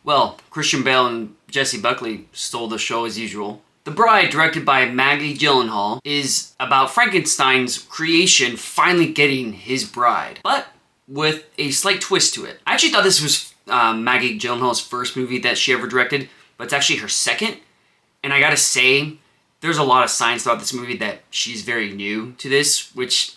Well, Christian Bale and Jessie Buckley stole the show as usual. The Bride, directed by Maggie Gyllenhaal, is about Frankenstein's creation finally getting his bride, but with a slight twist to it. I actually thought this was Maggie Gyllenhaal's first movie that she ever directed, but it's actually her second. And I gotta say, there's a lot of signs throughout this movie that she's very new to this, which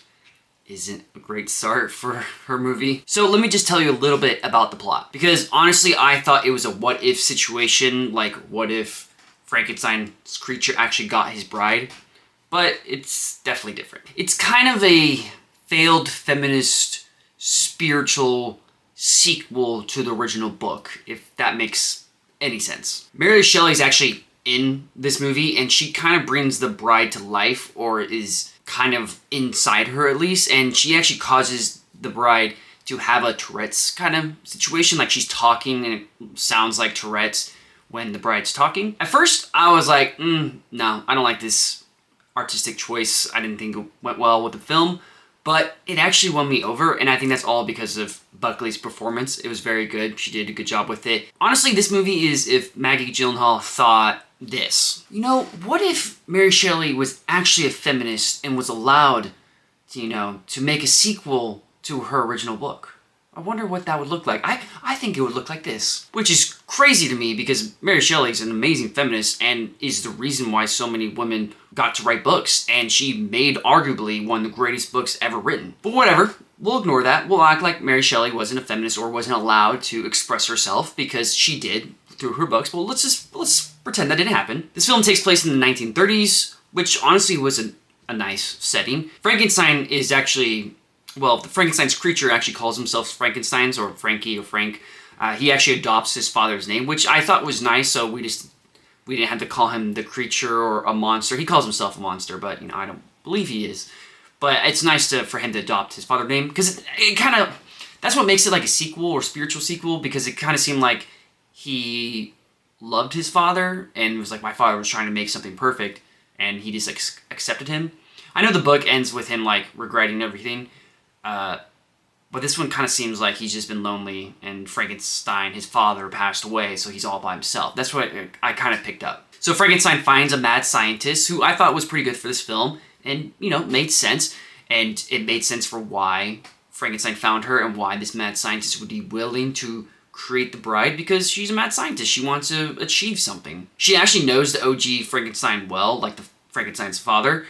isn't a great start for her movie. So let me just tell you a little bit about the plot, because honestly, I thought it was a what-if situation, like what if Frankenstein's creature actually got his bride, but it's definitely different. It's kind of a failed feminist spiritual sequel to the original book, if that makes any sense. Mary Shelley's actually in this movie, and she kind of brings the bride to life, or is kind of inside her at least, and she actually causes the bride to have a Tourette's kind of situation, like she's talking and it sounds like Tourette's when the bride's talking. At first, I was like, no, I don't like this artistic choice. I didn't think it went well with the film, but it actually won me over, and I think that's all because of Buckley's performance. It was very good. She did a good job with it. Honestly, this movie is if Maggie Gyllenhaal thought this. You know, what if Mary Shelley was actually a feminist and was allowed to, to make a sequel to her original book? I wonder what that would look like. I think it would look like this, which is crazy to me because Mary Shelley is an amazing feminist and is the reason why so many women got to write books, and she made arguably one of the greatest books ever written. But whatever, we'll ignore that. We'll act like Mary Shelley wasn't a feminist or wasn't allowed to express herself, because she did through her books. Well, let's pretend that didn't happen. This film takes place in the 1930s, which honestly was a nice setting. Frankenstein is actually, well, the Frankenstein's creature actually calls himself Frankenstein's, or Frankie or Frank. He actually adopts his father's name, which I thought was nice, so we didn't have to call him the creature or a monster. He calls himself a monster, but I don't believe he is. But it's nice for him to adopt his father's name, because it kind of, that's what makes it like a sequel or spiritual sequel, because it kind of seemed like he loved his father and was like, my father was trying to make something perfect, and he just accepted him. I know the book ends with him like regretting everything, but this one kind of seems like he's just been lonely, and Frankenstein, his father, passed away, so he's all by himself. That's what I kind of picked up. So Frankenstein finds a mad scientist, who I thought was pretty good for this film, and, made sense. And it made sense for why Frankenstein found her and why this mad scientist would be willing to create the bride, because she's a mad scientist. She wants to achieve something. She actually knows the OG Frankenstein well, like the Frankenstein's father,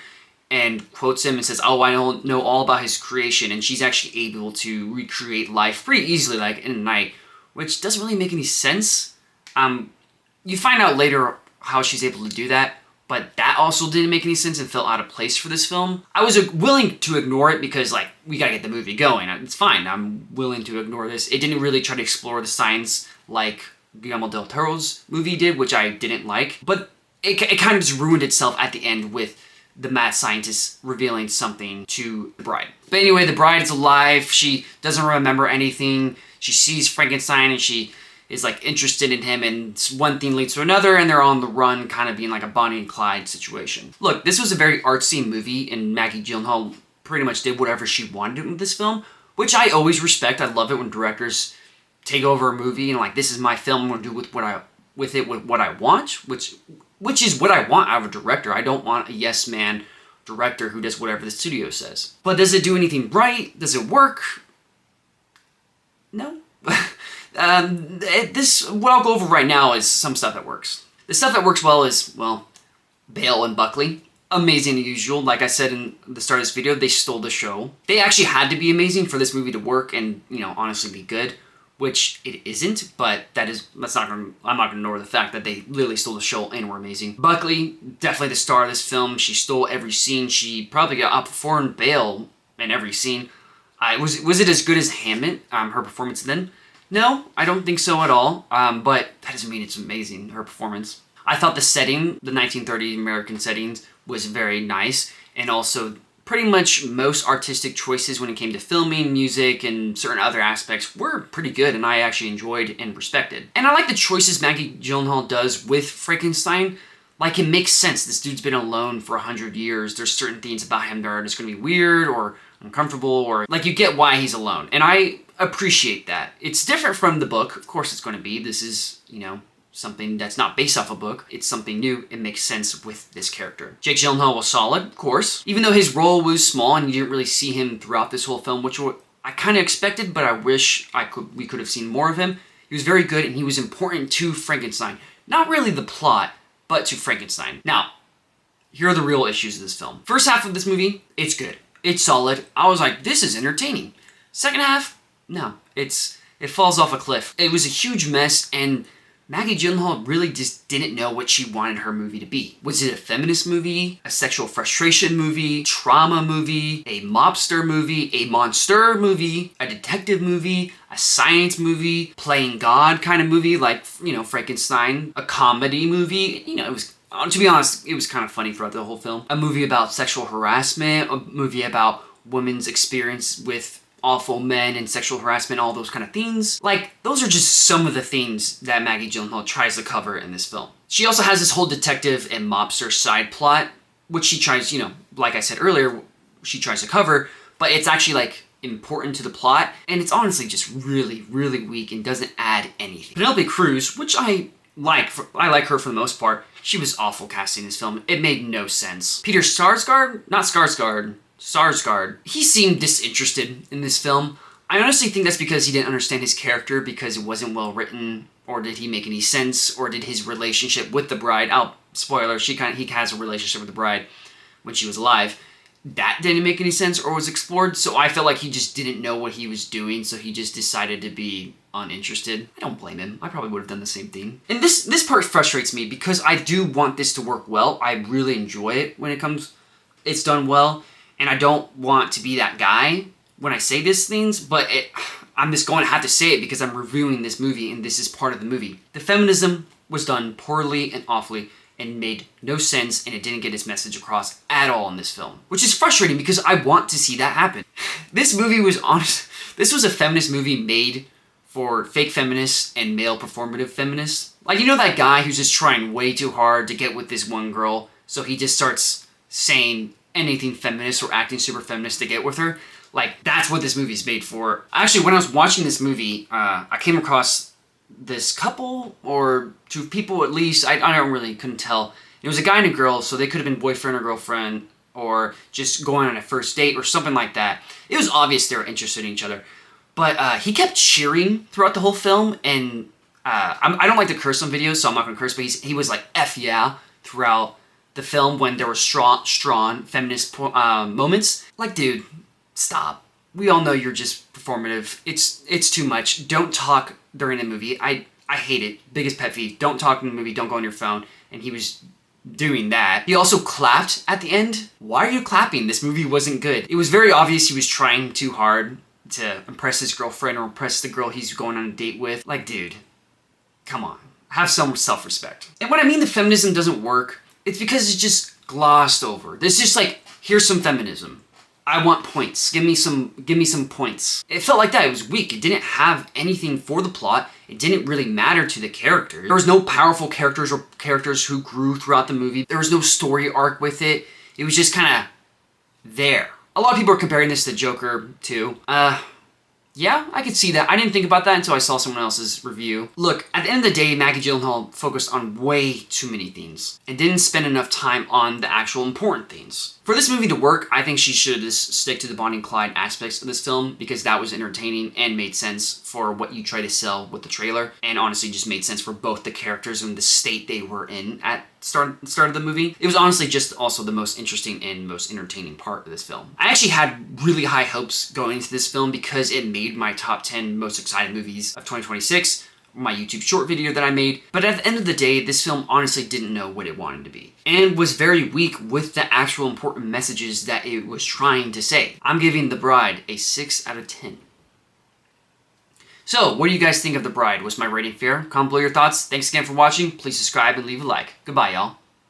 and quotes him and says, oh, I don't know all about his creation, and she's actually able to recreate life pretty easily, like in a night, which doesn't really make any sense. You find out later how she's able to do that, but that also didn't make any sense and felt out of place for this film. I was willing to ignore it because, we gotta get the movie going. It's fine, I'm willing to ignore this. It didn't really try to explore the science like Guillermo del Toro's movie did, which I didn't like, but it kind of just ruined itself at the end with the mad scientist revealing something to the bride. But anyway, the bride is alive. She doesn't remember anything. She sees Frankenstein and she is interested in him, and one thing leads to another, and they're on the run, kind of being like a Bonnie and Clyde situation. Look, this was a very artsy movie, and Maggie Gyllenhaal pretty much did whatever she wanted with this film, which I always respect. I love it when directors take over a movie and this is my film, I'm gonna do what I want, which is what I want out of a director. I don't want a yes man director who does whatever the studio says. But does it do anything right? Does it work? No. What I'll go over right now is some stuff that works. The stuff that works well is, Bale and Buckley. Amazing as usual. Like I said in the start of this video, they stole the show. They actually had to be amazing for this movie to work and, honestly be good, which it isn't, but I'm not gonna ignore the fact that they literally stole the show and were amazing. Buckley, definitely the star of this film. She stole every scene. She probably outperformed Bale in every scene. Was it as good as Hammett, her performance then? No, I don't think so at all, but that doesn't mean it's amazing, her performance. I thought the setting, the 1930 American settings, was very nice, and also pretty much most artistic choices when it came to filming, music, and certain other aspects were pretty good, and I actually enjoyed and respected. And I like the choices Maggie Gyllenhaal does with Frankenstein. It makes sense. This dude's been alone for 100 years. There's certain things about him that are just going to be weird or uncomfortable, or you get why he's alone. And I appreciate that. It's different from the book. Of course it's going to be. This is, something that's not based off a book. It's something new. It makes sense with this character. Jake Gyllenhaal was solid, of course. Even though his role was small and you didn't really see him throughout this whole film, which I kind of expected, but I wish we could have seen more of him. He was very good and he was important to Frankenstein. Not really the plot, but to Frankenstein. Now, here are the real issues of this film. First half of this movie, it's good. It's solid. I was like, this is entertaining. Second half, no. It falls off a cliff. It was a huge mess, and Maggie Gyllenhaal really just didn't know what she wanted her movie to be. Was it a feminist movie, a sexual frustration movie, trauma movie, a mobster movie, a monster movie, a detective movie, a science movie, playing God kind of movie like, Frankenstein, a comedy movie? It was, to be honest, it was kind of funny throughout the whole film. A movie about sexual harassment, a movie about women's experience with awful men and sexual harassment, all those kind of things. Like, those are just some of the themes that Maggie Gyllenhaal tries to cover in this film. She also has this whole detective and mobster side plot, which she tries, like I said earlier, she tries to cover, but it's actually, important to the plot, and it's honestly just really, really weak and doesn't add anything. Penelope Cruz, which I like her for the most part, she was awful casting this film. It made no sense. Peter Sarsgaard? Not Skarsgård. Sarsgaard. He seemed disinterested in this film. I honestly think that's because he didn't understand his character because it wasn't well written, or did he make any sense, or did his relationship with the bride, spoiler, he has a relationship with the bride when she was alive, that didn't make any sense or was explored, so I felt like he just didn't know what he was doing, so he just decided to be uninterested. I don't blame him. I probably would have done the same thing. And this part frustrates me because I do want this to work well. I really enjoy it when it's done well. And I don't want to be that guy when I say these things, but I'm just going to have to say it because I'm reviewing this movie and this is part of the movie. The feminism was done poorly and awfully and made no sense, and it didn't get its message across at all in this film, which is frustrating because I want to see that happen. This movie was this was a feminist movie made for fake feminists and male performative feminists. Like, that guy who's just trying way too hard to get with this one girl, so he just starts saying anything feminist or acting super feminist to get with her. Like, that's what this movie's made for. Actually, when I was watching this movie, I came across this couple, or two people at least, I couldn't tell. It was a guy and a girl, so they could have been boyfriend or girlfriend, or just going on a first date or something like that. It was obvious they were interested in each other. But he kept cheering throughout the whole film, and I don't like to curse on videos, so I'm not going to curse, but he was like, F yeah, throughout the film when there were strong feminist moments. Like, dude, stop. We all know you're just performative. It's too much. Don't talk during the movie. I hate it. Biggest pet peeve. Don't talk in the movie. Don't go on your phone. And he was doing that. He also clapped at the end. Why are you clapping? This movie wasn't good. It was very obvious he was trying too hard to impress his girlfriend or impress the girl he's going on a date with. Like, dude, come on. Have some self-respect. And when I mean the feminism doesn't work, it's because it's just glossed over. There's just here's some feminism. I want points. Give me some points. It felt like that. It was weak. It didn't have anything for the plot. It didn't really matter to the character. There was no powerful characters or characters who grew throughout the movie. There was no story arc with it. It was just kind of there. A lot of people are comparing this to Joker too. Yeah, I could see that. I didn't think about that until I saw someone else's review. Look, at the end of the day, Maggie Gyllenhaal focused on way too many things and didn't spend enough time on the actual important things. For this movie to work, I think she should just stick to the Bonnie and Clyde aspects of this film because that was entertaining and made sense for what you try to sell with the trailer, and honestly just made sense for both the characters and the state they were in at start of the movie. It was honestly just also the most interesting and most entertaining part of this film. I actually had really high hopes going into this film because it made my top 10 most excited movies of 2026, my YouTube short video that I made, but at the end of the day, this film honestly didn't know what it wanted to be, and was very weak with the actual important messages that it was trying to say. I'm giving The Bride a 6 out of 10. So, what do you guys think of The Bride? Was my rating fair? Comment below your thoughts. Thanks again for watching. Please subscribe and leave a like. Goodbye, y'all.